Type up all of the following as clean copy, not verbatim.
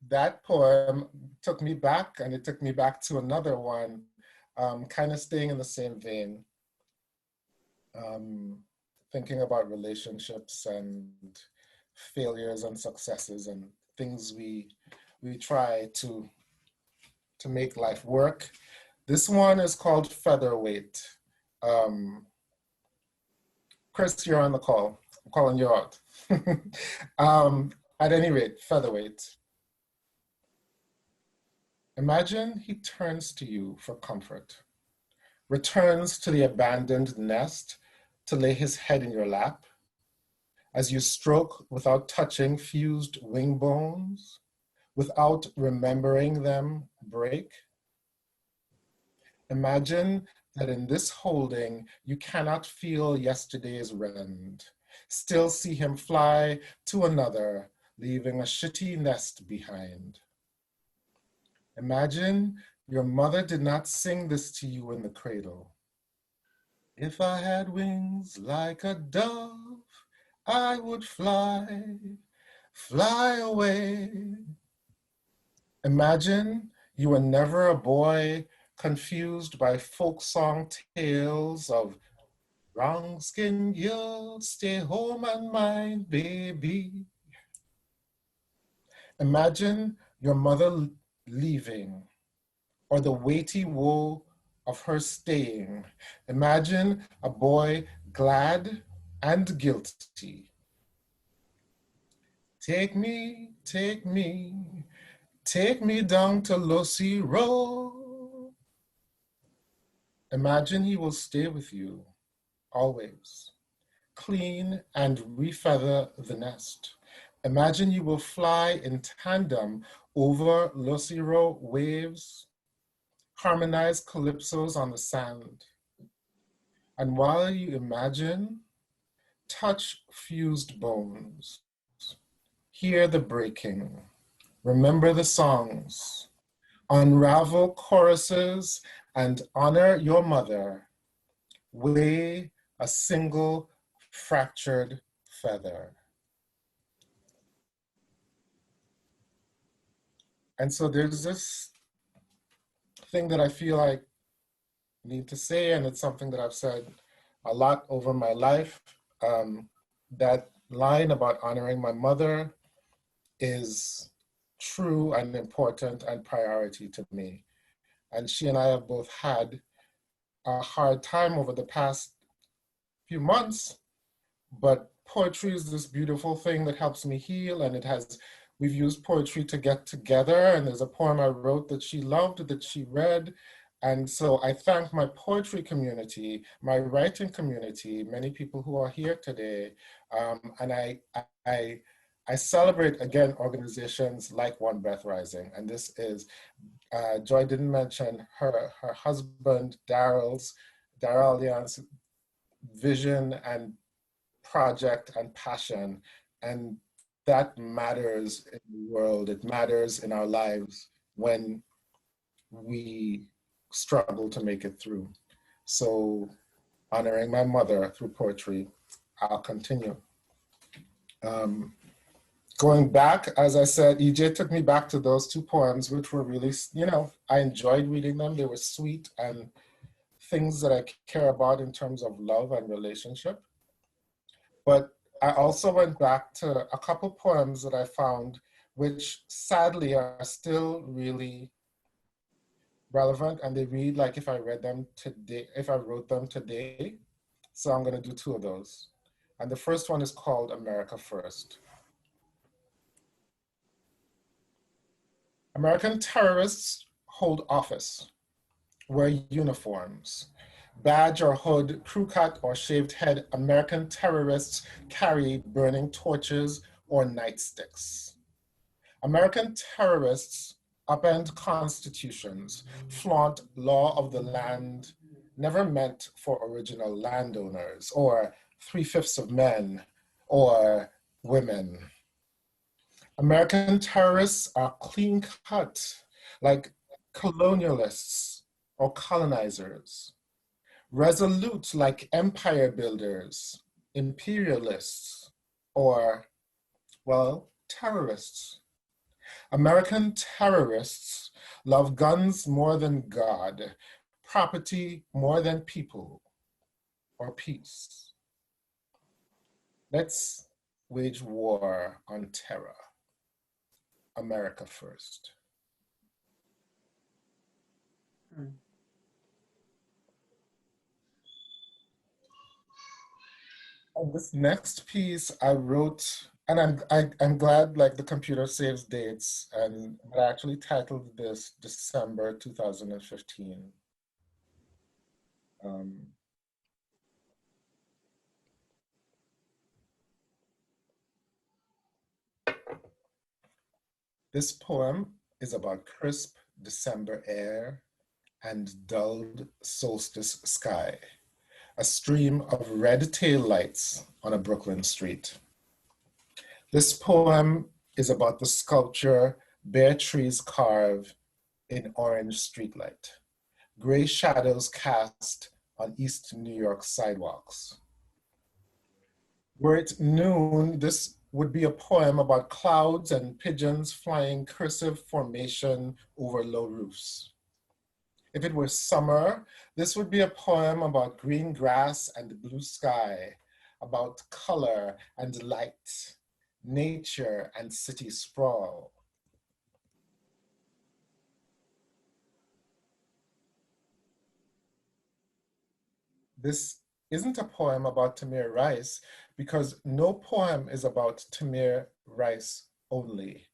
that poem took me back, and it took me back to another one, kind of staying in the same vein, thinking about relationships and failures and successes and things we try to make life work. This one is called Featherweight. Chris, you're on the call. I'm calling you out. At any rate, Featherweight. Imagine he turns to you for comfort, returns to the abandoned nest to lay his head in your lap, as you stroke without touching fused wing bones, without remembering them break. Imagine that in this holding, you cannot feel yesterday's rend, still see him fly to another, leaving a shitty nest behind. Imagine your mother did not sing this to you in the cradle. If I had wings like a dove, I would fly, fly away. Imagine you were never a boy confused by folk song tales of brown skin girl, stay home and mind, baby. Imagine your mother leaving, or the weighty woe of her staying. Imagine a boy glad and guilty. Take me, take me, take me down to Lossy Road. Imagine he will stay with you always, clean and refeather the nest. Imagine you will fly in tandem over Losiro waves, harmonize calypsos on the sand. And while you imagine, touch fused bones, hear the breaking, remember the songs, unravel choruses, and honor your mother, weigh a single fractured feather. And so there's this thing that I feel I need to say, and it's something that I've said a lot over my life. That line about honoring my mother is true and important and priority to me. And she and I have both had a hard time over the past few months, but poetry is this beautiful thing that helps me heal, and we've used poetry to get together, and there's a poem I wrote that she loved, that she read. And so I thank my poetry community, my writing community, many people who are here today. And I celebrate, again, organizations like One Breath Rising. And this is, Joy didn't mention her husband, Daryl Allian's vision and project and passion. And that matters in the world. It matters in our lives when we struggle to make it through. So honoring my mother through poetry, I'll continue. Going back, as I said, EJ took me back to those two poems, which were really, I enjoyed reading them. They were sweet and things that I care about in terms of love and relationship. But I also went back to a couple poems that I found, which sadly are still really relevant, and they read like if I read them today, if I wrote them today. So I'm gonna do two of those. And the first one is called America First. American terrorists hold office, wear uniforms, badge or hood, crew cut or shaved head. American terrorists carry burning torches or nightsticks. American terrorists upend constitutions, flaunt law of the land, never meant for original landowners or 3/5 of men or women. American terrorists are clean cut, like colonialists or colonizers, resolute like empire builders, imperialists, or, well, terrorists. American terrorists love guns more than God, property more than people or peace. Let's wage war on terror. America first. And this next piece I wrote, and I'm glad like the computer saves dates, and I actually titled this December 2015. Um, this poem is about crisp December air and dulled solstice sky, a stream of red tail lights on a Brooklyn street. This poem is about the sculpture Bare Trees Carve in Orange Streetlight, gray shadows cast on East New York sidewalks. Were it noon, this would be a poem about clouds and pigeons flying cursive formation over low roofs. If it were summer, this would be a poem about green grass and blue sky, about color and light, nature and city sprawl. This isn't a poem about Tamir Rice because no poem is about Tamir Rice only,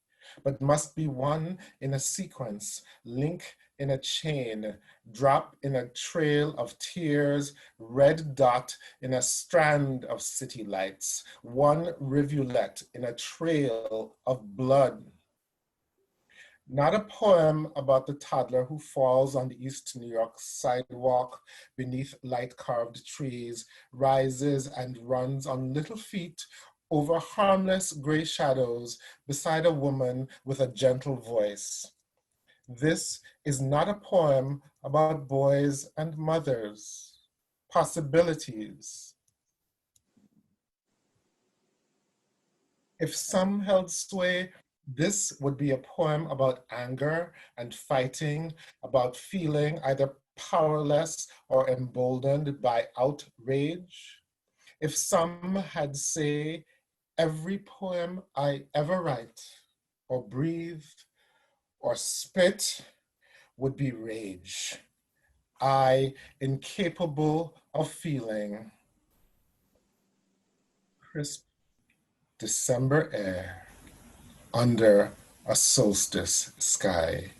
but must be one in a sequence, link in a chain, drop in a trail of tears, red dot in a strand of city lights, one rivulet in a trail of blood. Not a poem about the toddler who falls on the East New York sidewalk beneath light-carved trees, rises and runs on little feet over harmless gray shadows beside a woman with a gentle voice. This is not a poem about boys and mothers, possibilities. If some held sway, this would be a poem about anger and fighting, about feeling either powerless or emboldened by outrage. If some had say, every poem I ever write or breathe or spit would be rage. I, incapable of feeling. Crisp December air under a solstice sky.